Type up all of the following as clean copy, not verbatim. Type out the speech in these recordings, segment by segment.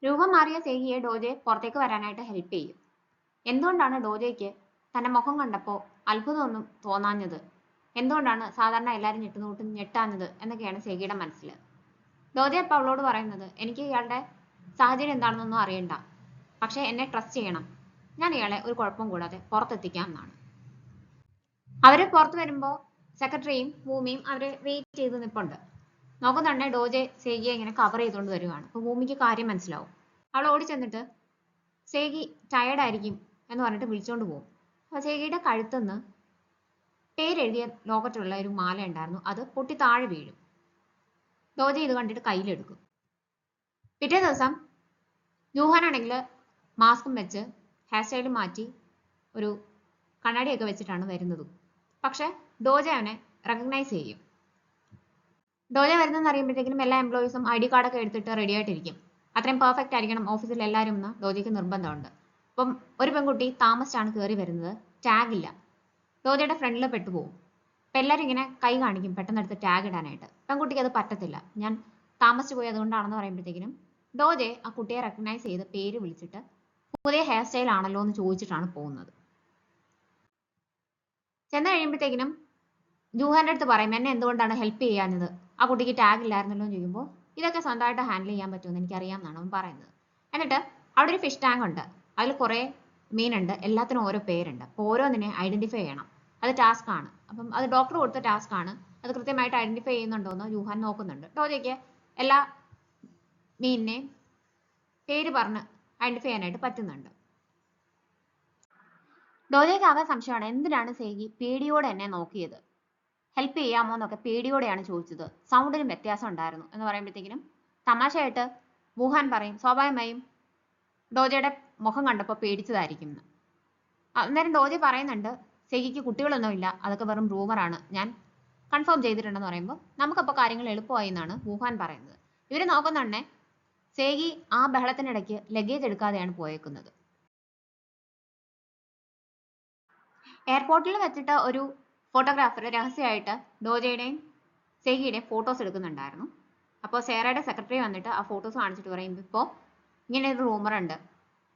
രൂപം മാറിയ സേഹിയെ ഡോജെ പുറത്തേക്ക് വരാനായിട്ട് ഹെൽപ്പ് ചെയ്യും. എന്തുകൊണ്ടാണ് ഡോജയ്ക്ക് തന്റെ മുഖം കണ്ടപ്പോൾ അത്ഭുതമൊന്നും തോന്നാഞ്ഞത്, എന്തുകൊണ്ടാണ് സാധാരണ എല്ലാവരും ഞെട്ടുന്നൂട്ട് ഞെട്ടാഞ്ഞത് എന്നൊക്കെയാണ് സേഹിയുടെ മനസ്സിൽ. ഡോജെ അപ്പോൾ അവളോട് പറയുന്നത്, എനിക്ക് ഇയാളുടെ സാഹചര്യം എന്താണെന്നൊന്നും അറിയണ്ട, പക്ഷെ എന്നെ ട്രസ്റ്റ് ചെയ്യണം, ഞാൻ ഇയാളെ ഒരു കുഴപ്പം കൂടാതെ പുറത്തെത്തിക്കാം എന്നാണ്. അവര് പുറത്ത് വരുമ്പോൾ സെക്രട്ടറിയും ഭൂമിയും അവരെ വെയിറ്റ് ചെയ്ത് നിൽപ്പുണ്ട്. നോക്കുന്നുണ്ടെ ഡോജെ സേഹിയെ ഇങ്ങനെ കവർ ചെയ്തുകൊണ്ട് വരുവാണ്. അപ്പൊ ഭൂമിക്ക് കാര്യം മനസ്സിലാവും. അവൾ ഓടി ചെന്നിട്ട് സേഹി ടയേർഡ് ആയിരിക്കും എന്ന് പറഞ്ഞിട്ട് വിളിച്ചോണ്ട് പോകും. അപ്പൊ സേഹിയുടെ കഴുത്തുനിന്ന് പേരെഴുതിയ ലോക്കറ്റുള്ള ഒരു മാല ഉണ്ടായിരുന്നു, അത് പൊട്ടി താഴെ വീഴും. ഡോജെ ഇത് കണ്ടിട്ട് കയ്യിലെടുക്കും. പിറ്റേ ദിവസം ജൂഹാനാണെങ്കിൽ മാസ്കും വെച്ച് ഹെയർ സ്റ്റൈൽ മാറ്റി ഒരു കണ്ണാടിയൊക്കെ വെച്ചിട്ടാണ് വരുന്നതും. പക്ഷെ ഡോജെ അവനെ റെക്കഗ്നൈസ് ചെയ്യും. ഡോജെ വരുന്നതെന്ന് അറിയുമ്പോഴത്തേക്കും എല്ലാ എംപ്ലോയീസും ID കാർഡൊക്കെ എടുത്തിട്ട് റെഡി ആയിട്ടിരിക്കും. അത്രയും പെർഫെക്റ്റ് ആയിരിക്കണം ഓഫീസിൽ എല്ലാവരും എന്ന് ഡോജയ്ക്ക് നിർബന്ധമുണ്ട്. അപ്പം ഒരു പെൺകുട്ടി താമസിച്ചാണ് കയറി വരുന്നത്, ടാഗ് ഇല്ല. ഡോജയുടെ ഫ്രണ്ടിൽ പെട്ടുപോകും. അപ്പം എല്ലാവരും ഇങ്ങനെ കൈ കാണിക്കും പെട്ടെന്ന് ടാഗ് ഇടാനായിട്ട്. പെൺകുട്ടിക്ക് അത് പറ്റത്തില്ല, ഞാൻ താമസിച്ചു പോയി അതുകൊണ്ടാണെന്ന് പറയുമ്പോഴത്തേക്കിനും ഡോജെ ആ കുട്ടിയെ റെക്കഗ്നൈസ് ചെയ്ത് പേര് വിളിച്ചിട്ട് പുതിയ ഹെയർ സ്റ്റൈൽ ആണല്ലോ എന്ന് ചോദിച്ചിട്ടാണ് പോകുന്നത്. ചെന്ന് കഴിയുമ്പോഴത്തേക്കിനും ജൂഹാന്റെ അടുത്ത് പറയും, എന്നെ എന്തുകൊണ്ടാണ് ഹെൽപ്പ് ചെയ്യാഞ്ഞത്, ആ കുട്ടിക്ക് ടാഗ് ഇല്ലായിരുന്നല്ലോ എന്ന് ചോദിക്കുമ്പോൾ ഇതൊക്കെ സ്വന്തമായിട്ട് ഹാൻഡിൽ ചെയ്യാൻ പറ്റുമെന്ന് എനിക്കറിയാം എന്നാണ് അവൻ പറയുന്നത്. എന്നിട്ട് അവിടെ ഒരു ഫിഷ് ടാങ്ക് ഉണ്ട്, അതിൽ കുറേ മീനുണ്ട്, എല്ലാത്തിനും ഓരോ പേരുണ്ട്. അപ്പോൾ ഓരോന്നിനെ ഐഡന്റിഫൈ ചെയ്യണം, അത് ടാസ്ക് ആണ്. അപ്പം അത് ഡോക്ടർ കൊടുത്ത ടാസ്ക് ആണ്, അത് കൃത്യമായിട്ട് ഐഡന്റിഫൈ ചെയ്യുന്നുണ്ടോ എന്ന് ജൂഹാൻ നോക്കുന്നുണ്ട്. ഡോജയ്ക്ക് എല്ലാ മീനിനെയും പേര് പറഞ്ഞ് ഐഡന്റിഫൈ ചെയ്യാനായിട്ട് പറ്റുന്നുണ്ട്. ഡോജയ്ക്ക് ആകെ സംശയമാണ്, എന്തിനാണ് സേഹി പേടിയോടെ എന്നെ നോക്കിയത്, ഹെൽപ്പ് ചെയ്യാമോ എന്നൊക്കെ പേടിയോടെയാണ് ചോദിച്ചത്, സൗണ്ടിനും വ്യത്യാസം ഉണ്ടായിരുന്നു എന്ന് പറയുമ്പോഴത്തേക്കിനും തമാശയായിട്ട് വുഹാൻ പറയും, സ്വാഭാവികമായും ഡോജയുടെ മുഖം കണ്ടപ്പോൾ പേടിച്ചതായിരിക്കും എന്ന്. അന്നേരം ഡോജെ പറയുന്നുണ്ട്, സേഹിക്ക് കുട്ടികളൊന്നുമില്ല, അതൊക്കെ വെറും റൂമറാണ്, ഞാൻ കൺഫേം ചെയ്തിട്ടുണ്ടെന്ന് പറയുമ്പോൾ നമുക്കപ്പോൾ കാര്യങ്ങൾ എളുപ്പമായി എന്നാണ് വുഹാൻ പറയുന്നത്. ഇവര് നോക്കുന്നുണ്ടേ സേഹി ആ ബഹളത്തിനിടയ്ക്ക് ലഗേജ് എടുക്കാതെയാണ് പോയേക്കുന്നത്. എയർപോർട്ടിൽ വെച്ചിട്ട് ഒരു ഫോട്ടോഗ്രാഫർ രഹസ്യമായിട്ട് ഡോജയുടെയും സേഹിയുടെയും ഫോട്ടോസ് എടുക്കുന്നുണ്ടായിരുന്നു. അപ്പോൾ സേറയുടെ സെക്രട്ടറി വന്നിട്ട് ആ ഫോട്ടോസ് കാണിച്ചിട്ട് പറയും, ഇപ്പോൾ ഇങ്ങനെ ഒരു റൂമർ ഉണ്ട്,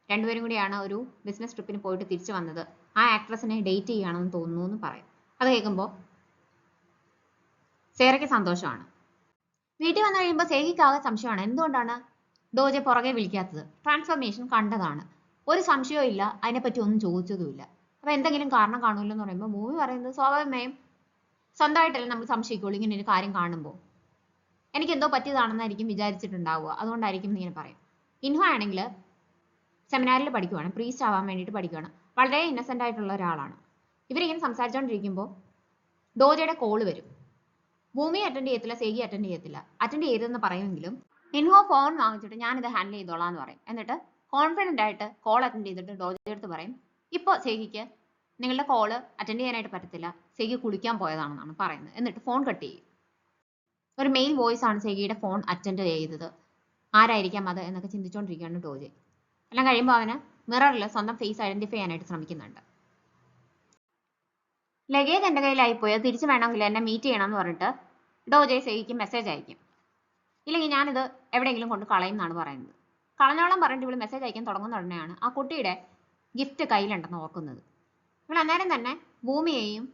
രണ്ടുപേരും കൂടിയാണ് ഒരു ബിസിനസ് ട്രിപ്പിന് പോയിട്ട് തിരിച്ചു വന്നത്, ആ ആക്ട്രസിനെ ഡേറ്റ് ചെയ്യുകയാണെന്ന് തോന്നുന്നു എന്ന് പറയും. അത് കേൾക്കുമ്പോൾ സേറയ്ക്ക് സന്തോഷമാണ്. വീട്ടിൽ വന്നു കഴിയുമ്പോൾ സേഹിക്കാകെ സംശയമാണ്, എന്തുകൊണ്ടാണ് ഡോജെ പുറകെ വിളിക്കാത്തത്, ട്രാൻസ്ഫോർമേഷൻ കണ്ടതാണ്, ഒരു സംശയവും ഇല്ല, അതിനെപ്പറ്റി ഒന്നും ചോദിച്ചതുമില്ല. അപ്പൊ എന്തെങ്കിലും കാരണം കാണുമല്ലോ എന്ന് പറയുമ്പോൾ മൂവി പറയുന്നത്, സ്വാഭാവികമായും സ്വന്തമായിട്ടല്ലേ നമ്മൾ സംശയിക്കുള്ളൂ ഇങ്ങനെ ഒരു കാര്യം കാണുമ്പോൾ, എനിക്ക് എന്തോ പറ്റിയതാണെന്നായിരിക്കും വിചാരിച്ചിട്ടുണ്ടാവുക, അതുകൊണ്ടായിരിക്കും ഇങ്ങനെ പറയും. ഇൻഹോ ആണെങ്കിൽ സെമിനാറിൽ പഠിക്കുവാണ്, പ്രീസ്റ്റ് ആവാൻ വേണ്ടിയിട്ട് പഠിക്കുകയാണ്, വളരെ ഇന്നസെന്റ് ആയിട്ടുള്ള ഒരാളാണ്. ഇവരിങ്ങനെ സംസാരിച്ചുകൊണ്ടിരിക്കുമ്പോൾ ഡോജയുടെ കോള് വരും. ഭൂമി അറ്റൻഡ് ചെയ്യത്തില്ല, സേഹി അറ്റൻഡ് ചെയ്യത്തില്ല. അറ്റൻഡ് ചെയ്തെന്ന് പറയുമെങ്കിലും ഇൻഹോ ഫോൺ വാങ്ങിച്ചിട്ട് ഞാനിത് ഹാൻഡിൽ ചെയ്തോളാം എന്ന് പറയും. എന്നിട്ട് കോൺഫിഡന്റ് ആയിട്ട് കോൾ അറ്റൻഡ് ചെയ്തിട്ട് ഡോജയുടെ അടുത്ത് പറയും, ഇപ്പോൾ സേഹിക്ക് നിങ്ങളുടെ കോള് അറ്റൻഡ് ചെയ്യാനായിട്ട് പറ്റത്തില്ല, സേഹി കുളിക്കാൻ പോയതാണെന്നാണ് പറയുന്നത്. എന്നിട്ട് ഫോൺ കട്ട് ചെയ്യും. ഒരു മെയിൽ വോയിസ് ആണ് സേഹിയുടെ ഫോൺ അറ്റൻഡ് ചെയ്തത്, ആരായിരിക്കാം അത് എന്നൊക്കെ ചിന്തിച്ചുകൊണ്ടിരിക്കുകയാണ് ഡോജെ. എല്ലാം കഴിയുമ്പോൾ അവന് മിററിൽ സ്വന്തം ഫേസ് ഐഡന്റിഫൈ ചെയ്യാനായിട്ട് ശ്രമിക്കുന്നുണ്ട്. ലഗേജ് എൻ്റെ കയ്യിലായിപ്പോയി, അത് തിരിച്ചു വേണമെങ്കിൽ എന്നെ മീറ്റ് ചെയ്യണം എന്ന് പറഞ്ഞിട്ട് ഡോജെ സേഹിക്ക് മെസ്സേജ് അയക്കും. ഇല്ലെങ്കിൽ ഞാനിത് എവിടെയെങ്കിലും കൊണ്ട് കളയും എന്നാണ് പറയുന്നത്. കളഞ്ഞോളം പറഞ്ഞിട്ട് ഇവള് മെസ്സേജ് അയക്കാൻ തുടങ്ങുന്ന ഉടനെയാണ് ആ കുട്ടിയുടെ ഗിഫ്റ്റ് കയ്യിലുണ്ടെന്ന് ഓർക്കുന്നത്. ഇവൾ അന്നേരം തന്നെ ഭൂമിയെയും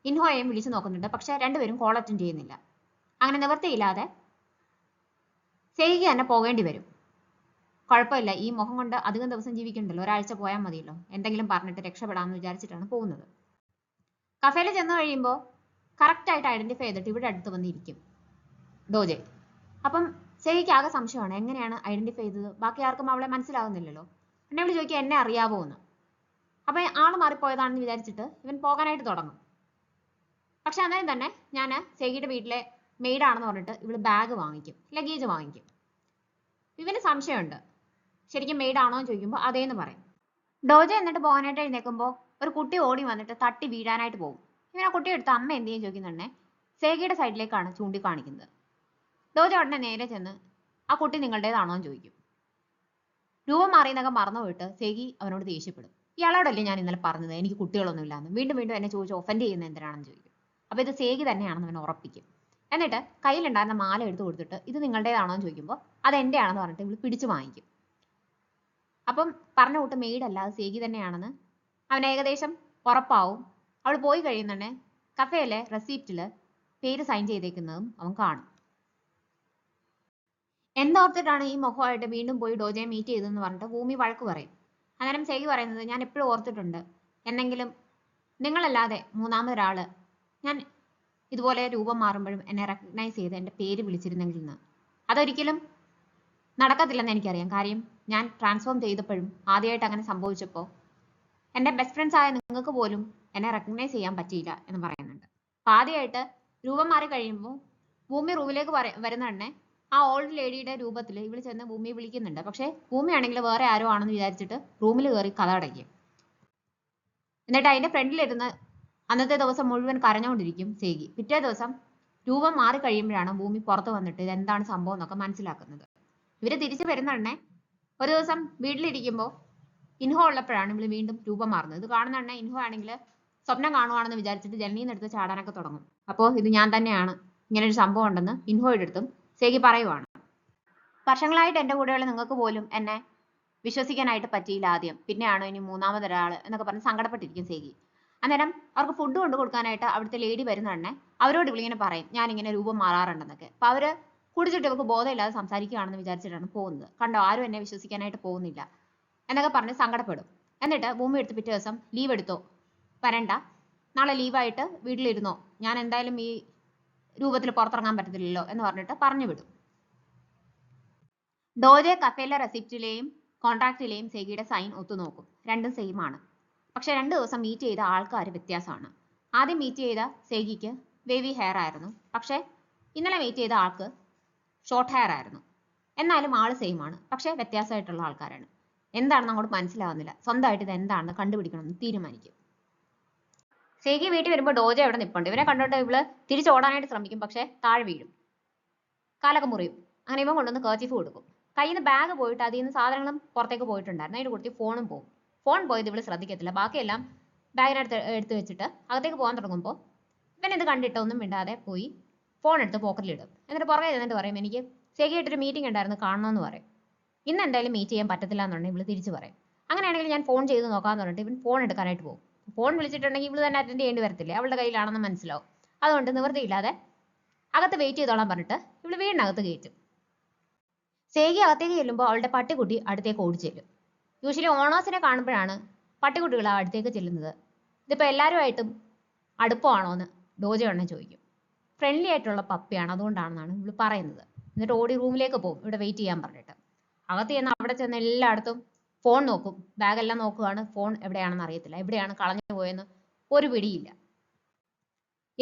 ഇൻഹോയെയും വിളിച്ചു നോക്കുന്നുണ്ട്, പക്ഷെ രണ്ടുപേരും കോൾ അറ്റൻഡ് ചെയ്യുന്നില്ല. അങ്ങനെ നിവൃത്തിയില്ലാതെ സേഹിക്ക് തന്നെ പോകേണ്ടി വരും. കുഴപ്പമില്ല, ഈ മുഖം കൊണ്ട് അധികം ദിവസം ജീവിക്കണ്ടല്ലോ, ഒരാഴ്ച പോയാൽ മതിയല്ലോ, എന്തെങ്കിലും പറഞ്ഞിട്ട് രക്ഷപ്പെടാമെന്ന് വിചാരിച്ചിട്ടാണ് പോകുന്നത്. കഫേയിൽ ചെന്ന് കഴിയുമ്പോൾ കറക്റ്റായിട്ട് ഐഡന്റിഫൈ ചെയ്തിട്ട് ഇവിടെ അടുത്ത് വന്നിരിക്കും ഡോജെ. അപ്പം സേഹിക്ക് ആകെ സംശയമാണ്, എങ്ങനെയാണ് ഐഡന്റിഫൈ ചെയ്തത്, ബാക്കി ആർക്കും അവളെ മനസ്സിലാവുന്നില്ലല്ലോ. പിന്നെ അവള് ചോദിക്കുക, എന്നെ അറിയാവോ എന്ന്. അപ്പൊ ആള് മാറിപ്പോയതാണെന്ന് വിചാരിച്ചിട്ട് ഇവൻ പോകാനായിട്ട് തുടങ്ങും. പക്ഷെ അന്നേരം തന്നെ ഞാൻ സേഹിയുടെ വീട്ടിലെ മെയ്ഡാണെന്ന് പറഞ്ഞിട്ട് ഇവള് ബാഗ് വാങ്ങിക്കും, ലഗേജ് വാങ്ങിക്കും. ഇവന് സംശയമുണ്ട്, ശരിക്കും മെയ്ഡാണോ എന്ന് ചോദിക്കുമ്പോൾ അതേന്ന് പറയും. ഡോജെ എന്നിട്ട് പോകാനായിട്ട് എഴുന്നേൽക്കുമ്പോൾ ഒരു കുട്ടി ഓടി വന്നിട്ട് തട്ടി വീഴാനായിട്ട് പോകും. ഇവൻ ആ കുട്ടിയെ എടുത്ത് അമ്മ എന്ത് ചെയ്യും ചോദിക്കുന്നുണ്ടേ സേഹിയുടെ സൈഡിലേക്കാണ് ചൂണ്ടിക്കാണിക്കുന്നത്. ഡോജെ ഉടനെ നേരെ ചെന്ന് ആ കുട്ടി നിങ്ങളുടേതാണോ എന്ന് ചോദിക്കും. രൂപം മാറിയെന്നൊക്കെ മറന്നു പോയിട്ട് സേഹി അവനോട് ദേഷ്യപ്പെടും, ഇയാളോടല്ലേ ഞാൻ ഇന്നലെ പറഞ്ഞത് എനിക്ക് കുട്ടികളൊന്നും ഇല്ലാന്ന്, വീണ്ടും വീണ്ടും എന്നെ ചോദിച്ച് ഒഫൻഡ് ചെയ്യുന്ന എന്തിനാണെന്ന് ചോദിക്കും. അപ്പൊ ഇത് സേഹി തന്നെയാണെന്ന് അവൻ ഉറപ്പിക്കും. എന്നിട്ട് കയ്യിലുണ്ടായിരുന്ന മാല എടുത്ത് കൊടുത്തിട്ട് ഇത് നിങ്ങളുടേതാണോ എന്ന് ചോദിക്കുമ്പോൾ അത് എൻ്റെ ആണെന്ന് പറഞ്ഞിട്ട് ഇവള് പിടിച്ചു വാങ്ങിക്കും. അപ്പം പറഞ്ഞ കൂട്ട് മെയ്ഡ് അല്ല, അത് സേഗി തന്നെയാണെന്ന് അവൻ ഏകദേശം ഉറപ്പാവും. അവൾ പോയി കഴിയുന്നുണ്ടെ കഫേയിലെ റെസിപ്റ്റില് പേര് സൈൻ ചെയ്തേക്കുന്നതും അവൻ കാണും. എന്തോർത്തിട്ടാണ് ഈ മുഖമായിട്ട് വീണ്ടും പോയി ഡോജയെ മീറ്റ് ചെയ്തതെന്ന് പറഞ്ഞിട്ട് ഭൂമി വഴക്ക് പറയും. അന്നേരം സേഗി പറയുന്നത്, ഞാൻ എപ്പോഴും ഓർത്തിട്ടുണ്ട്, എന്നെങ്കിലും നിങ്ങളല്ലാതെ മൂന്നാമതൊരാള് ഞാൻ ഇതുപോലെ രൂപം മാറുമ്പോഴും എന്നെ റെക്കഗ്നൈസ് ചെയ്ത് എൻ്റെ പേര് വിളിച്ചിരുന്നെങ്കിൽ എന്ന്. അതൊരിക്കലും നടക്കത്തില്ലെന്ന് എനിക്കറിയാം. കാര്യം ഞാൻ ട്രാൻസ്ഫോം ചെയ്തപ്പോഴും ആദ്യമായിട്ട് അങ്ങനെ സംഭവിച്ചപ്പോൾ എൻ്റെ ബെസ്റ്റ് ഫ്രണ്ട്സ് ആയ നിങ്ങൾക്ക് പോലും എന്നെ റെക്കഗ്നൈസ് ചെയ്യാൻ പറ്റിയില്ല എന്ന് പറയുന്നുണ്ട്. അപ്പം ആദ്യമായിട്ട് രൂപം മാറി കഴിയുമ്പോൾ ഭൂമി റൂമിലേക്ക് വരുന്ന ആ ഓൾഡ് ലേഡിയുടെ രൂപത്തിൽ ഇവള് ചെന്ന് ഭൂമിയെ വിളിക്കുന്നുണ്ട്. പക്ഷേ ഭൂമിയാണെങ്കിൽ വേറെ ആരോ ആണെന്ന് വിചാരിച്ചിട്ട് റൂമിൽ കയറി കഥ അടയ്ക്കും. എന്നിട്ട് അതിന്റെ ഫ്രണ്ടിലിരുന്ന് അന്നത്തെ ദിവസം മുഴുവൻ കരഞ്ഞുകൊണ്ടിരിക്കും സേഗി. പിറ്റേ ദിവസം രൂപം മാറി കഴിയുമ്പോഴാണ് ഭൂമി പുറത്ത് വന്നിട്ട് ഇതെന്താണ് സംഭവം എന്നൊക്കെ മനസ്സിലാക്കുന്നത്. ഇവര് തിരിച്ചു വരുന്നുണ്ടേ ഒരു ദിവസം വീട്ടിലിരിക്കുമ്പോൾ ഇൻഹോ ഉള്ളപ്പോഴാണ് ഇവള് വീണ്ടും രൂപം മാറുന്നത്. ഇത് കാണുന്ന ഇൻഹോ ആണെങ്കിൽ സ്വപ്നം കാണുവാണെന്ന് വിചാരിച്ചിട്ട് ജനലിൽ നിന്ന് എടുത്ത് ചാടാനൊക്കെ തുടങ്ങും. അപ്പോൾ ഇത് ഞാൻ തന്നെയാണ്, ഇങ്ങനെ ഒരു സംഭവം ഉണ്ടെന്ന് ഇൻഹോയുടെ അടുത്തും സേഗി പറയുവാണ്. വർഷങ്ങളായിട്ട് എൻ്റെ കൂടെയുള്ള നിങ്ങൾക്ക് പോലും എന്നെ വിശ്വസിക്കാനായിട്ട് പറ്റിയില്ല ആദ്യം, പിന്നെയാണോ ഇനി മൂന്നാമതൊരാള് എന്നൊക്കെ പറഞ്ഞ് സങ്കടപ്പെട്ടിരിക്കും സേഗി. അന്നേരം അവർക്ക് ഫുഡ് കൊണ്ട് കൊടുക്കാനായിട്ട് അവിടുത്തെ ലേഡി വരുന്നുണ്ടേ അവരോട് ഇവളിങ്ങനെ പറയും ഞാൻ ഇങ്ങനെ രൂപം മാറാറുണ്ടെന്നൊക്കെ. അപ്പൊ അവര് കുടിച്ചിട്ട് ഇവർക്ക് ബോധമില്ലാതെ സംസാരിക്കുകയാണെന്ന് വിചാരിച്ചിട്ടാണ് പോകുന്നത്. കണ്ടോ, ആരും എന്നെ വിശ്വസിക്കാനായിട്ട് പോകുന്നില്ല എന്നൊക്കെ പറഞ്ഞ് സങ്കടപ്പെടും. എന്നിട്ട് ഭൂമി എടുത്ത് പിറ്റേ ദിവസം ലീവ് എടുത്തോ, വരണ്ട, നാളെ ലീവായിട്ട് വീട്ടിലിരുന്നോ, ഞാൻ എന്തായാലും ഈ രൂപത്തിൽ പുറത്തിറങ്ങാൻ പറ്റത്തില്ലല്ലോ എന്ന് പറഞ്ഞിട്ട് പറഞ്ഞു വിടും. ഡോജെ കഫേലെ റെസിപ്റ്റിലെയും കോൺട്രാക്റ്റിലെയും സേഗിയുടെ സൈൻ ഒത്തുനോക്കും. രണ്ടും സെയിം ആണ്. പക്ഷെ 2 ദിവസം മീറ്റ് ചെയ്ത ആൾക്കാർ വ്യത്യാസമാണ്. ആദ്യം മീറ്റ് ചെയ്ത സേഗിക്ക് വേവി ഹെയർ ആയിരുന്നു. പക്ഷെ ഇന്നലെ മീറ്റ് ചെയ്ത ആൾക്ക് ഷോർട്ട് ഹെയർ ആയിരുന്നു. എന്നാലും ആള് സെയിം ആണ്, പക്ഷെ വ്യത്യാസമായിട്ടുള്ള ആൾക്കാരാണ്. എന്താണെന്ന് അങ്ങോട്ട് മനസ്സിലാവുന്നില്ല. സ്വന്തമായിട്ട് ഇത് എന്താണെന്ന് കണ്ടുപിടിക്കണമെന്ന് തീരുമാനിക്കും. സേഗി വീട്ടിൽ വരുമ്പോൾ ഡോജ അവിടെ നിൽപ്പുണ്ട്. ഇവനെ കണ്ടോണ്ട് ഇവള് തിരിച്ചോടാനായിട്ട് ശ്രമിക്കും. പക്ഷെ താഴെ വീഴും, കാലൊക്കെ മുറിയും. അങ്ങനെ ഇവൻ കൊണ്ടുവന്ന് കർച്ചീഫ് കൊടുക്കും. കയ്യിൽ നിന്ന് ബാഗ് പോയിട്ട് അതിൽ നിന്ന് സാധനങ്ങളും പുറത്തേക്ക് പോയിട്ടുണ്ടായിരുന്നു. അതിന്റെ കൂട്ടത്തിൽ ഫോണും പോകും. ഫോൺ പോയത് ഇവള് ശ്രദ്ധിക്കത്തില്ല. ബാക്കിയെല്ലാം ബാഗിനടുത്ത് എടുത്ത് വെച്ചിട്ട് അകത്തേക്ക് പോകാൻ തുടങ്ങുമ്പോൾ ഇവൻ ഇത് കണ്ടിട്ട് ഒന്നും മിണ്ടാതെ പോയി ഫോൺ എടുത്ത് പോക്കറ്റിലിടും. എന്നിട്ട് പുറകെ ചെന്നിട്ട് പറയും എനിക്ക് സേഗിയായിട്ടൊരു മീറ്റിംഗ് ഉണ്ടായിരുന്നു, കാണണമെന്ന് പറയും. ഇന്ന് എന്തായാലും മീറ്റ് ചെയ്യാൻ പറ്റത്തില്ല എന്നുണ്ടെങ്കിൽ ഇവള് തിരിച്ചു പറയും. അങ്ങനെയാണെങ്കിൽ ഞാൻ ഫോൺ ചെയ്ത് നോക്കാന്ന് പറഞ്ഞിട്ട് ഇവൻ ഫോൺ എടുക്കാനായിട്ട് പോകും. ഫോൺ വിളിച്ചിട്ടുണ്ടെങ്കിൽ ഇവള് തന്നെ അറ്റൻഡ് ചെയ്യേണ്ടി വരത്തില്ലേ, അവളുടെ കയ്യിലാണെന്ന് മനസ്സിലാവും. അതുകൊണ്ട് നിവൃത്തിയില്ലാതെ അകത്ത് വെയിറ്റ് ചെയ്തോളാൻ പറഞ്ഞിട്ട് ഇവള് വീടിനകത്ത് കയറ്റും. സേഗി അകത്തേക്ക് ചെല്ലുമ്പോൾ അവളുടെ പട്ടിക്കുട്ടി അടുത്തേക്ക് ഓടിച്ചെല്ലും. യൂഷ്വലി ഓണേഴ്സിനെ കാണുമ്പോഴാണ് പട്ടിക്കുട്ടികൾ അടുത്തേക്ക് ചെല്ലുന്നത്. ഇതിപ്പോൾ എല്ലാവരുമായിട്ടും അടുപ്പമാണോ എന്ന് ഡോജ ചോദിക്കും. ഫ്രണ്ട്ലി ആയിട്ടുള്ള പപ്പിയാണ്, അതുകൊണ്ടാണെന്നാണ് ഇവള് പറയുന്നത്. എന്നിട്ട് ഓടി റൂമിലേക്ക് പോകും ഇവിടെ വെയിറ്റ് ചെയ്യാൻ പറഞ്ഞിട്ട്. അകത്ത് ചെന്ന് അവിടെ ചെന്ന് എല്ലായിടത്തും ഫോൺ നോക്കും. ബാഗെല്ലാം നോക്കുകയാണ്, ഫോൺ എവിടെയാണെന്ന് അറിയത്തില്ല. എവിടെയാണ് കളഞ്ഞു പോയെന്ന് ഒരു പിടിയില്ല.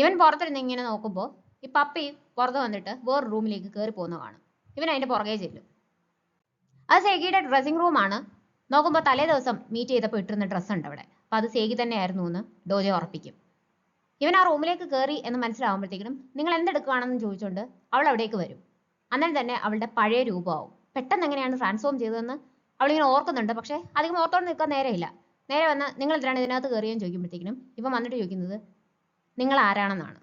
ഇവൻ പുറത്തിരുന്ന് ഇങ്ങനെ നോക്കുമ്പോൾ ഈ പപ്പി പുറത്ത് വന്നിട്ട് വേറെ റൂമിലേക്ക് കയറി പോകുന്ന കാണും. ഇവൻ അതിന്റെ പുറകെ ചെല്ലും. അത് സേഗിയുടെ ഡ്രസ്സിംഗ് റൂമാണ്. നോക്കുമ്പോൾ തലേ ദിവസം മീറ്റ് ചെയ്തപ്പോൾ ഇട്ടിരുന്ന ഡ്രസ്സ് ഉണ്ട് അവിടെ. അപ്പൊ അത് സേഗി തന്നെയായിരുന്നു എന്ന് ഡോജ ഉറപ്പിക്കും. ഇവൻ ആ റൂമിലേക്ക് കയറി എന്ന് മനസ്സിലാവുമ്പോഴത്തേക്കും നിങ്ങൾ എന്തെടുക്കുകയാണെന്ന് ചോദിച്ചുകൊണ്ട് അവൾ അവിടേക്ക് വരും. അന്നേരം തന്നെ അവളുടെ പഴയ രൂപമാവും. പെട്ടെന്ന് എങ്ങനെയാണ് ട്രാൻസ്ഫോം ചെയ്തതെന്ന് അവളിങ്ങനെ ഓർക്കുന്നുണ്ട്. പക്ഷെ അധികം ഓർത്തോണ്ട് നിൽക്കാൻ നേരെയില്ല. നേരെ വന്ന് നിങ്ങൾ എന്തിനാണ് ഇതിനകത്ത് കയറിയെന്ന് ചോദിക്കുമ്പോഴത്തേക്കും ഇവൻ വന്നിട്ട് ചോദിക്കുന്നത് നിങ്ങൾ ആരാണെന്നാണ്.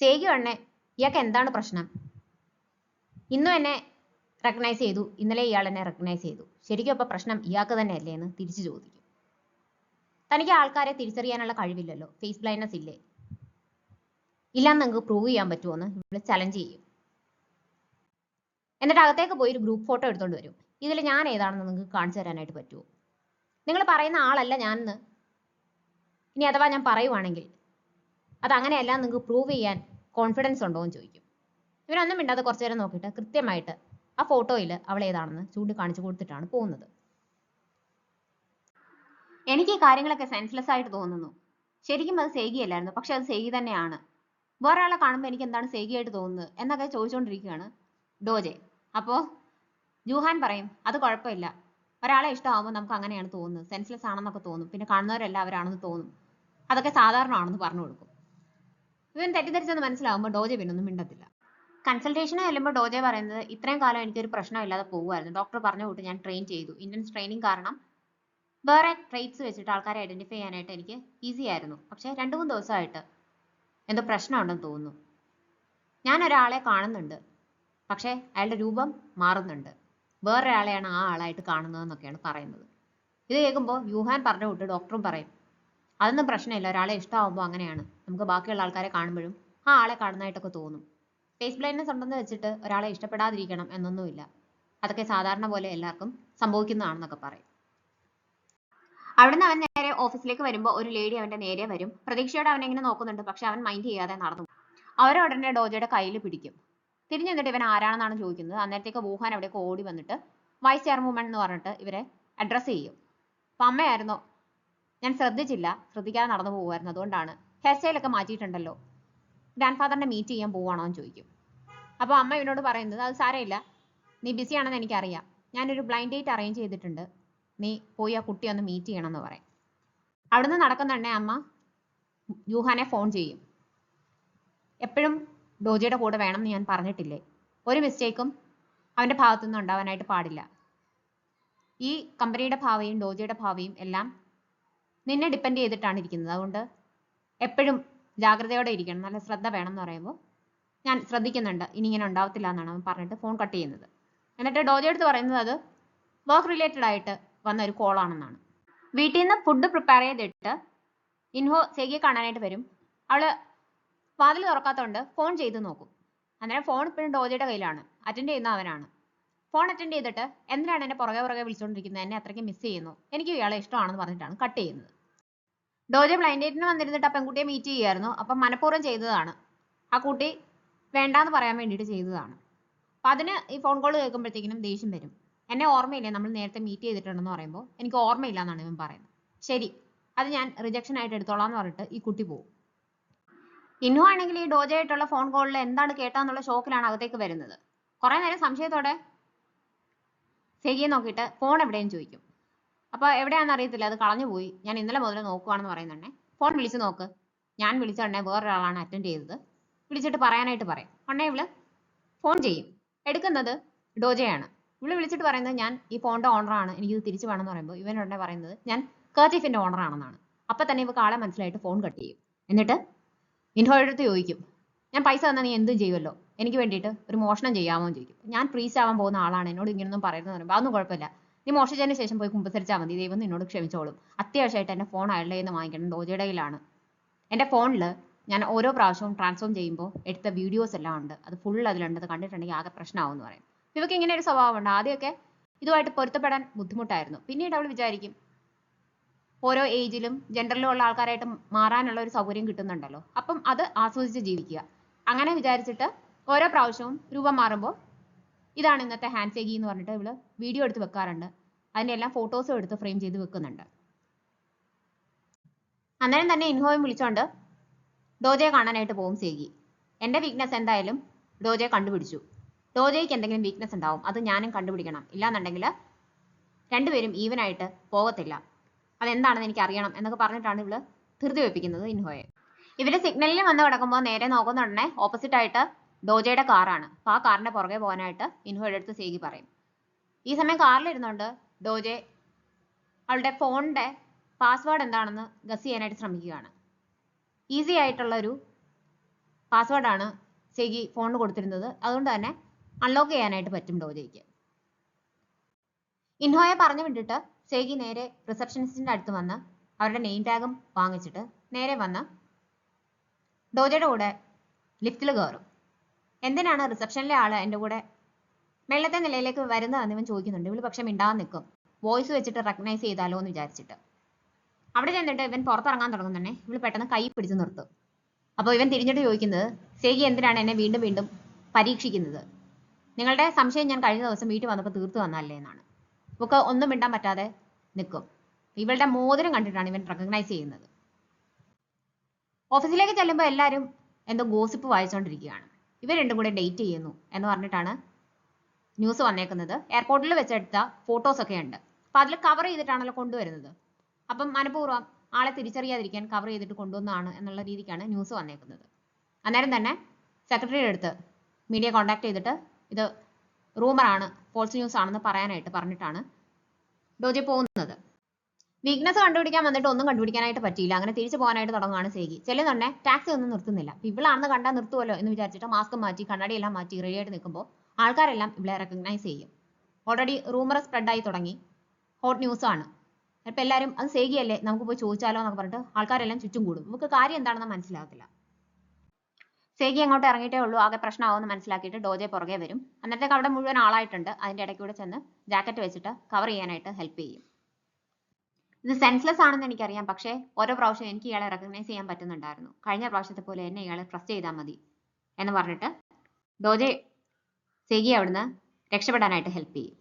സേഗി ഇയാൾക്ക് എന്താണ് പ്രശ്നം, ഇന്നും എന്നെ റെക്കഗ്നൈസ് ചെയ്തു, ഇന്നലെ ഇയാൾ എന്നെ റെക്കഗ്നൈസ് ചെയ്തു, ശരിക്കും അപ്പോൾ പ്രശ്നം ഇയാൾക്ക് തന്നെയല്ലേ എന്ന് തിരിച്ചു ചോദിക്കും. തനിക്ക് ആൾക്കാരെ തിരിച്ചറിയാനുള്ള കഴിവില്ലല്ലോ, ഫേസ് ബ്ലൈൻഡ്നെസ് ഇല്ലേ, ഇല്ലാന്ന് നിങ്ങൾക്ക് പ്രൂവ് ചെയ്യാൻ പറ്റുമോ എന്ന് ഇവിടെ ചലഞ്ച് ചെയ്യും. എന്നിട്ട് അകത്തേക്ക് പോയി ഒരു ഗ്രൂപ്പ് ഫോട്ടോ എടുത്തോണ്ട് വരും. ഇതിൽ ഞാൻ ഏതാണെന്ന് നിങ്ങൾക്ക് കാണിച്ചു തരാനായിട്ട് പറ്റുമോ, നിങ്ങൾ പറയുന്ന ആളല്ല ഞാനെന്ന് ഇനി അഥവാ ഞാൻ പറയുവാണെങ്കിൽ അത് അങ്ങനെയല്ല നിങ്ങൾക്ക് പ്രൂവ് ചെയ്യാൻ കോൺഫിഡൻസ് ഉണ്ടോ എന്ന് ചോദിക്കും. ഇവരൊന്നും മിണ്ടാതെ കുറച്ചു നേരം നോക്കിയിട്ട് കൃത്യമായിട്ട് ആ ഫോട്ടോയിൽ അവൾ ഏതാണെന്ന് ചൂണ്ടിക്കാണിച്ചു കൊടുത്തിട്ടാണ് പോകുന്നത്. എനിക്ക് ഈ കാര്യങ്ങളൊക്കെ സെൻസ്ലെസ് ആയിട്ട് തോന്നുന്നു. ശരിക്കും അത് സേഗി അല്ലായിരുന്നു, പക്ഷെ അത് സേഗി തന്നെയാണ്. വേറെ ആളെ കാണുമ്പോൾ എനിക്ക് എന്താണ് സേഗി ആയിട്ട് തോന്നുന്നത് എന്നൊക്കെ ചോദിച്ചുകൊണ്ടിരിക്കുകയാണ് ഡോജെ. അപ്പോൾ ജൂഹാൻ പറയും അത് കുഴപ്പമില്ല, ഒരാളെ ഇഷ്ടമാകുമ്പോൾ നമുക്ക് അങ്ങനെയാണ് തോന്നുന്നത്, സെൻസ്ലെസ് ആണെന്നൊക്കെ തോന്നും, പിന്നെ കാണുന്നവരെല്ലാവരാണെന്ന് തോന്നും, അതൊക്കെ സാധാരണമാണെന്ന് പറഞ്ഞു കൊടുക്കും. ഇവൻ തെറ്റിദ്ധരിച്ചെന്ന് മനസ്സിലാവുമ്പോൾ ഡോജെ പിന്നൊന്നും മിണ്ടത്തില്ല. കൺസൾട്ടേഷന് ചെല്ലുമ്പോൾ ഡോജെ പറയുന്നത് ഇത്രയും കാലം എനിക്കൊരു പ്രശ്നമില്ലാതെ പോകുമായിരുന്നു, ഡോക്ടർ പറഞ്ഞ കൂട്ട് ഞാൻ ട്രെയിൻ ചെയ്തു, ഇന്റൻസ് ട്രെയിനിങ് കാരണം വേറെ ട്രേറ്റ്സ് വെച്ചിട്ട് ആൾക്കാരെ ഐഡന്റിഫൈ ചെയ്യാനായിട്ട് എനിക്ക് ഈസി ആയിരുന്നു, പക്ഷെ 2-3 ദിവസമായിട്ട് എന്തോ പ്രശ്നമുണ്ടെന്ന് തോന്നുന്നു. ഞാൻ ഒരാളെ കാണുന്നുണ്ട്, പക്ഷേ അയാളുടെ രൂപം മാറുന്നുണ്ട്, വേറൊരാളെയാണ് ആ ആളായിട്ട് കാണുന്നതെന്നൊക്കെയാണ് പറയുന്നത്. ഇത് കേൾക്കുമ്പോൾ യൂഹാൻ പറഞ്ഞു വിട്ട് ഡോക്ടറും പറയും, അതൊന്നും പ്രശ്നമില്ല, ഒരാളെ ഇഷ്ടമാകുമ്പോൾ അങ്ങനെയാണ്, നമുക്ക് ബാക്കിയുള്ള ആൾക്കാരെ കാണുമ്പോഴും ആ ആളെ കാണുന്നതായിട്ടൊക്കെ തോന്നും. ഫേസ് ബ്ലൈൻഡ്നെസ് ഉണ്ടെന്ന് വെച്ചിട്ട് ഒരാളെ ഇഷ്ടപ്പെടാതിരിക്കണം എന്നൊന്നുമില്ല, അതൊക്കെ സാധാരണ പോലെ എല്ലാവർക്കും സംഭവിക്കുന്നതാണെന്നൊക്കെ പറയും. അവിടുന്ന് അവൻ നേരെ ഓഫീസിലേക്ക് വരുമ്പോൾ ഒരു ലേഡി അവന്റെ നേരെ വരും. പ്രതീക്ഷയോടെ അവനെ ഇങ്ങനെ നോക്കുന്നുണ്ട്, പക്ഷെ അവൻ മൈൻഡ് ചെയ്യാതെ നടന്നു. അവരുടനെ ഡോജയുടെ കയ്യിൽ പിടിക്കും. തിരിഞ്ഞു നിന്നിട്ട് ഇവൻ ആരാണെന്നാണ് ചോദിക്കുന്നത്. അന്നേരത്തേക്ക് വുഹാൻ അവിടേക്ക് ഓടി വന്നിട്ട് വൈസ് ചെയർവുമൺ എന്ന് പറഞ്ഞിട്ട് ഇവരെ അഡ്രസ്സ് ചെയ്യും. അപ്പൊ അമ്മയായിരുന്നോ, ഞാൻ ശ്രദ്ധിച്ചില്ല, ശ്രദ്ധിക്കാതെ നടന്നു പോകുമായിരുന്നു, അതുകൊണ്ടാണ്. ഹെയർ സ്റ്റൈലൊക്കെ മാറ്റിയിട്ടുണ്ടല്ലോ, ഗ്രാൻഡ് ഫാദറിനെ മീറ്റ് ചെയ്യാൻ പോവാണോ എന്ന് ചോദിക്കും. അപ്പോൾ അമ്മ ഇവനോട് പറയുന്നത്, അത് സാരമില്ല, നീ ബിസി ആണെന്ന് എനിക്കറിയാം, ഞാനൊരു ബ്ലൈൻഡ് ഡേറ്റ് അറേഞ്ച് ചെയ്തിട്ടുണ്ട്, നീ പോയി ആ കുട്ടിയെ ഒന്ന് മീറ്റ് ചെയ്യണം എന്ന് പറയും. അവിടുന്ന് നടക്കുന്നുണ്ടെ അമ്മ യൂഹാനെ ഫോൺ ചെയ്യും. എപ്പോഴും ഡോജയുടെ കൂടെ വേണം എന്ന് ഞാൻ പറഞ്ഞിട്ടില്ലേ, ഒരു മിസ്റ്റേക്കും അവന്റെ ഭാഗത്തുനിന്ന് ഉണ്ടാവാനായിട്ട് പാടില്ല. ഈ കമ്പനിയുടെ ഭാവിയും ഡോജയുടെ ഭാവിയും എല്ലാം നിന്നെ ഡിപ്പെൻഡ് ചെയ്തിട്ടാണ് ഇരിക്കുന്നത്, അതുകൊണ്ട് എപ്പോഴും ജാഗ്രതയോടെ ഇരിക്കണം, നല്ല ശ്രദ്ധ വേണം എന്ന് പറയുമ്പോൾ ഞാൻ ശ്രദ്ധിക്കുന്നുണ്ട്, ഇനി ഇങ്ങനെ ഉണ്ടാവത്തില്ല എന്നാണ് അവൻ പറഞ്ഞിട്ട് ഫോൺ കട്ട് ചെയ്യുന്നത്. എന്നിട്ട് ഡോജയുടെ അടുത്ത് പറയുന്നത് അത് വർക്ക് റിലേറ്റഡ് ആയിട്ട് വന്ന ഒരു കോളാണെന്നാണ്. വീട്ടിൽ നിന്ന് ഫുഡ് പ്രിപ്പയർ ചെയ്തിട്ട് ഇൻഹോ സെഗിയെ കാണാനായിട്ട് വരും. അവള് വാതിൽ തുറക്കാത്തതുകൊണ്ട് ഫോൺ ചെയ്ത് നോക്കും. അന്നേരം ഫോൺ ഇപ്പോഴും ഡോജയുടെ കയ്യിലാണ്, അറ്റൻഡ് ചെയ്യുന്ന അവനാണ്. ഫോൺ അറ്റൻഡ് ചെയ്തിട്ട് എന്തിനാണ് എന്നെ പുറകെ വിളിച്ചുകൊണ്ടിരിക്കുന്നത്, എന്നെ അത്രയ്ക്ക് മിസ് ചെയ്യുന്നു, എനിക്ക് ഇയാളെ ഇഷ്ടമാണെന്ന് പറഞ്ഞിട്ടാണ് കട്ട് ചെയ്യുന്നത്. ഡോജ ബ്ലൈൻഡ് ഡേറ്റിന് വന്നിരുന്നിട്ട് ആ പെൺകുട്ടിയെ മീറ്റ് ചെയ്യുമായിരുന്നു. അപ്പം മനഃപൂർവ്വം ചെയ്തതാണ്, ആ കുട്ടി വേണ്ടാന്ന് പറയാൻ വേണ്ടിയിട്ട് ചെയ്തതാണ്. അപ്പം അതിന് ഈ ഫോൺ കോൾ കേൾക്കുമ്പോഴത്തേക്കിനും ദേഷ്യം വരും. എന്നെ ഓർമ്മയില്ലേ, നമ്മൾ നേരത്തെ മീറ്റ് ചെയ്തിട്ടുണ്ടെന്ന് പറയുമ്പോൾ എനിക്ക് ഓർമ്മയില്ല എന്നാണ് ഇവൻ പറയുന്നത്. ശരി, അത് ഞാൻ റിജക്ഷൻ ആയിട്ട് എടുത്തോളാം എന്ന് പറഞ്ഞിട്ട് ഈ കുട്ടി പോകും. ഇന്നു ആണെങ്കിൽ ഈ ഡോജയായിട്ടുള്ള ഫോൺ കോളിൽ എന്താണ് കേട്ടാന്നുള്ള ഷോക്കിലാണ് അകത്തേക്ക് വരുന്നത്. കുറെ നേരം സംശയത്തോടെ സെഗിയെ നോക്കിയിട്ട് ഫോൺ എവിടെയും ചോദിക്കും. അപ്പോൾ എവിടെയാണെന്ന് അറിയത്തില്ല, അത് കളഞ്ഞു പോയി, ഞാൻ ഇന്നലെ മുതൽ നോക്കുവാണെന്ന് പറയുന്നുണ്ടേ. ഫോൺ വിളിച്ച് നോക്ക്, ഞാൻ വിളിച്ച ഉടനെ വേറൊരാളാണ് അറ്റൻഡ് ചെയ്തത്, വിളിച്ചിട്ട് പറയാനായിട്ട് പറയും. ഉടനെ ഇവള് ഫോൺ ചെയ്യും. എടുക്കുന്നത് ഡോജയാണ്. ഇവള് വിളിച്ചിട്ട് പറയുന്നത് ഞാൻ ഈ ഫോണിന്റെ ഓണറാണ്, എനിക്കിത് തിരിച്ചു വേണമെന്ന് പറയുമ്പോൾ ഇവൻ ഉടനെ പറയുന്നത് ഞാൻ കർച്ചീഫിന്റെ ഓണറാണെന്നാണ്. അപ്പൊ തന്നെ ഇവ ആളെ മനസ്സിലായിട്ട് ഫോൺ കട്ട് ചെയ്യും. എന്നിട്ട് ഇൻഹോയുടെ അടുത്ത് ചോദിക്കും, ഞാൻ പൈസ തന്നാൽ നീ എന്തും ചെയ്യുമല്ലോ, എനിക്ക് വേണ്ടിയിട്ട് ഒരു മോഷണം ചെയ്യാമോ എന്ന് ചോദിക്കും. ഞാൻ പ്രീസ്റ്റ് ആവാൻ പോകുന്ന ആളാണ്, എന്നോട് ഇങ്ങനൊന്നും പറയുന്നത് പറയുമ്പോൾ അതൊന്നും കുഴപ്പമില്ല, നീ മോഷിച്ചതിന് ശേഷം പോയി കുമ്പസരിച്ചാൽ മതി, ദൈവം നിന്നോട് ക്ഷമിച്ചോളും. അത്യാവശ്യമായിട്ട് എൻ്റെ ഫോൺ അയാളുടെ നിന്ന് വാങ്ങിക്കണം, ഡോജയുടെ കയ്യിലാണ്. എൻ്റെ ഫോണിൽ ഞാൻ ഓരോ പ്രാവശ്യവും ട്രാൻസ്ഫോം ചെയ്യുമ്പോൾ എടുത്ത വീഡിയോസ് എല്ലാം ഉണ്ട്, അത് ഫുൾ അതിലുണ്ട്, അത് കണ്ടിട്ടുണ്ടെങ്കിൽ ആകെ പ്രശ്നമാവും എന്ന് പറയും. ഇവർക്ക് ഇങ്ങനെ ഒരു സ്വഭാവമുണ്ട്. ആദ്യമൊക്കെ ഇതുമായിട്ട് പൊരുത്തപ്പെടാൻ ബുദ്ധിമുട്ടായിരുന്നു. പിന്നീട് അവൾ വിചാരിക്കും, ഓരോ ഏജിലും ജെൻഡറിലും ഉള്ള ആൾക്കാരായിട്ട് മാറാനുള്ള ഒരു സൗകര്യം കിട്ടുന്നുണ്ടല്ലോ, അപ്പം അത് ആസ്വദിച്ച് ജീവിക്കുക. അങ്ങനെ വിചാരിച്ചിട്ട് ഓരോ പ്രാവശ്യവും രൂപം മാറുമ്പോൾ ഇതാണ് ഇന്നത്തെ ഹാൻഡ് സെഗി എന്ന് പറഞ്ഞിട്ട് ഇവള് വീഡിയോ എടുത്ത് വെക്കാറുണ്ട്. അതിൻ്റെ എല്ലാം ഫോട്ടോസും എടുത്ത് ഫ്രെയിം ചെയ്ത് വെക്കുന്നുണ്ട്. അന്നേരം തന്നെ ഇൻഹോയും വിളിച്ചോണ്ട് ഡോജയെ കാണാനായിട്ട് പോകും സെഗി. എൻ്റെ വീക്ക്നെസ് എന്തായാലും ഡോജയെ കണ്ടുപിടിച്ചു, ഡോജയ്ക്ക് എന്തെങ്കിലും വീക്ക്നെസ് ഉണ്ടാവും, അത് ഞാനും കണ്ടുപിടിക്കണം, ഇല്ലാന്നുണ്ടെങ്കിൽ രണ്ടുപേരും ഈവനായിട്ട് പോകത്തില്ല, അതെന്താണെന്ന് എനിക്ക് അറിയണം എന്നൊക്കെ പറഞ്ഞിട്ടാണ് ഇവള് ധൃതി വെപ്പിക്കുന്നത് ഇൻഹോയെ. ഇവര് സിഗ്നലിൽ വന്ന് കിടക്കുമ്പോൾ നേരെ നോക്കുന്ന ഉടനെ ഓപ്പോസിറ്റ് ആയിട്ട് ഡോജയുടെ കാറാണ്. അപ്പോൾ ആ കാറിന്റെ പുറകെ പോകാനായിട്ട് ഇൻഹോയുടെ അടുത്ത് സെഗി പറയും. ഈ സമയം കാറിലിരുന്നുകൊണ്ട് ഡോജെ അവളുടെ ഫോണിന്റെ പാസ്വേഡ് എന്താണെന്ന് ഗസ് ചെയ്യാനായിട്ട് ശ്രമിക്കുകയാണ്. ഈസി ആയിട്ടുള്ള ഒരു പാസ്വേഡാണ് സെഗി ഫോണിന് കൊടുത്തിരുന്നത്, അതുകൊണ്ട് തന്നെ അൺലോക്ക് ചെയ്യാനായിട്ട് പറ്റും ഡോജയ്ക്ക്. ഇൻഹോയെ പറഞ്ഞു വിട്ടിട്ട് സെഗി നേരെ റിസപ്ഷനിസ്റ്റിന്റെ അടുത്ത് വന്ന് അവരുടെ നെയിം ടാഗും വാങ്ങിച്ചിട്ട് നേരെ വന്ന് ഡോജയുടെ കൂടെ ലിഫ്റ്റിൽ കയറും. എന്തിനാണ് റിസപ്ഷനിലെ ആള് എൻ്റെ കൂടെ മേളത്തെ നിലയിലേക്ക് വരുന്നതെന്ന് ഇവൻ ചോദിക്കുന്നുണ്ട്. ഇവള് പക്ഷെ മിണ്ടാതെ നിൽക്കും, വോയിസ് വെച്ചിട്ട് റെക്കഗ്നൈസ് ചെയ്താലോ എന്ന് വിചാരിച്ചിട്ട്. അവിടെ ചെന്നിട്ട് ഇവൻ പുറത്തിറങ്ങാൻ തുടങ്ങും തന്നെ ഇവള് പെട്ടെന്ന് കൈ പിടിച്ച് നിർത്തും. അപ്പോൾ ഇവൻ തിരിഞ്ഞിട്ട് ചോദിക്കുന്നത്, സെഗി എന്തിനാണ് എന്നെ വീണ്ടും വീണ്ടും പരീക്ഷിക്കുന്നത്, നിങ്ങളുടെ സംശയം ഞാൻ കഴിഞ്ഞ ദിവസം വീട്ടിൽ വന്നപ്പോൾ തീർത്തു വന്നല്ലേ എന്നാണ്. ഇവക്ക് ഒന്നും മിണ്ടാൻ പറ്റാതെ നിൽക്കും. ഇവളുടെ മോതിരം കണ്ടിട്ടാണ് ഇവൻ റെക്കഗ്നൈസ് ചെയ്യുന്നത്. ഓഫീസിലേക്ക് ചെല്ലുമ്പോൾ എല്ലാവരും എന്തോ ഗോസിപ്പ് വായിച്ചുകൊണ്ടിരിക്കുകയാണ്. ഇവർ രണ്ടും കൂടെ ഡേറ്റ് ചെയ്യുന്നു എന്ന് പറഞ്ഞിട്ടാണ് ന്യൂസ് വന്നേക്കുന്നത്. എയർപോർട്ടിൽ വെച്ചെടുത്ത ഫോട്ടോസ് ഒക്കെ ഉണ്ട്. അപ്പം അതിൽ കവർ ചെയ്തിട്ടാണല്ലോ കൊണ്ടുവരുന്നത്. അപ്പം മനഃപൂർവ്വം ആളെ തിരിച്ചറിയാതിരിക്കാൻ കവർ ചെയ്തിട്ട് കൊണ്ടുവന്നതാണ് എന്നുള്ള രീതിക്കാണ് ന്യൂസ് വന്നേക്കുന്നത്. അന്നേരം തന്നെ സെക്രട്ടറിയുടെ അടുത്ത് മീഡിയ കോൺടാക്ട് ചെയ്തിട്ട് ഇത് റൂമറാണ്, ഫോൾസ് ന്യൂസ് ആണെന്ന് പറയാനായിട്ട് പറഞ്ഞിട്ടാണ് ഡോജെ പോകുന്നത്. വീക്ക്നെസ് കണ്ടുപിടിക്കാൻ വന്നിട്ട് ഒന്നും കണ്ടുപിടിക്കാനായിട്ട് പറ്റിയില്ല. അങ്ങനെ തിരിച്ചു പോകാനായിട്ട് തുടങ്ങുകയാണ് സേഗി. ചെല്ലുന്നുണ്ടേ ടാക്സി ഒന്നും നിർത്തുന്നില്ല. ഇവളാണെന്ന് കണ്ടാൽ നിർത്തുമല്ലോ എന്ന് വിചാരിച്ചിട്ട് മാസ്ക് മാറ്റി കണ്ണാടിയെല്ലാം മാറ്റി റെഡി ആയിട്ട് നിൽക്കുമ്പോൾ ആൾക്കാരെല്ലാം ഇവളെ റെക്കഗ്നൈസ് ചെയ്യും. ഓൾറെഡി റൂമർ സ്പ്രെഡ് ആയി തുടങ്ങി. ഹോട്ട് ന്യൂസ് ആണ്. അപ്പൊ എല്ലാവരും അത് സേഗിയല്ലേ, നമുക്ക് പോയി ചോദിച്ചാലോ എന്നൊക്കെ പറഞ്ഞിട്ട് ആൾക്കാരെല്ലാം ചുറ്റും കൂടും. നമുക്ക് കാര്യം എന്താണെന്ന് മനസ്സിലാകത്തില്ല. സേഗി അങ്ങോട്ട് ഇറങ്ങിയിട്ടേ ഉള്ളൂ. ആകെ പ്രശ്നമാവുമെന്ന് മനസ്സിലാക്കിയിട്ട് ഡോജെ പുറകെ വരും. അന്നേരത്തേക്ക് അവിടെ മുഴുവൻ ആളായിട്ടുണ്ട്. അതിന്റെ ഇടയ്ക്കൂടെ ചെന്ന് ജാക്കറ്റ് വെച്ചിട്ട് കവർ ചെയ്യാനായിട്ട് ഹെൽപ്പ് ചെയ്യും. ഇത് സെൻസ്ലെസ് ആണെന്ന് എനിക്കറിയാം, പക്ഷേ ഓരോ പ്രാവശ്യം എനിക്ക് ഇയാളെ റെക്കഗ്നൈസ് ചെയ്യാൻ പറ്റുന്നുണ്ടായിരുന്നു. കഴിഞ്ഞ പ്രാവശ്യത്തെ പോലെ എന്നെ ഇയാളെ ട്രസ്റ്റ് ചെയ്താൽ മതി എന്ന് പറഞ്ഞിട്ട് ഡോജെ സേഗി അവിടുന്ന് രക്ഷപ്പെടാനായിട്ട് ഹെൽപ്പ് ചെയ്യും.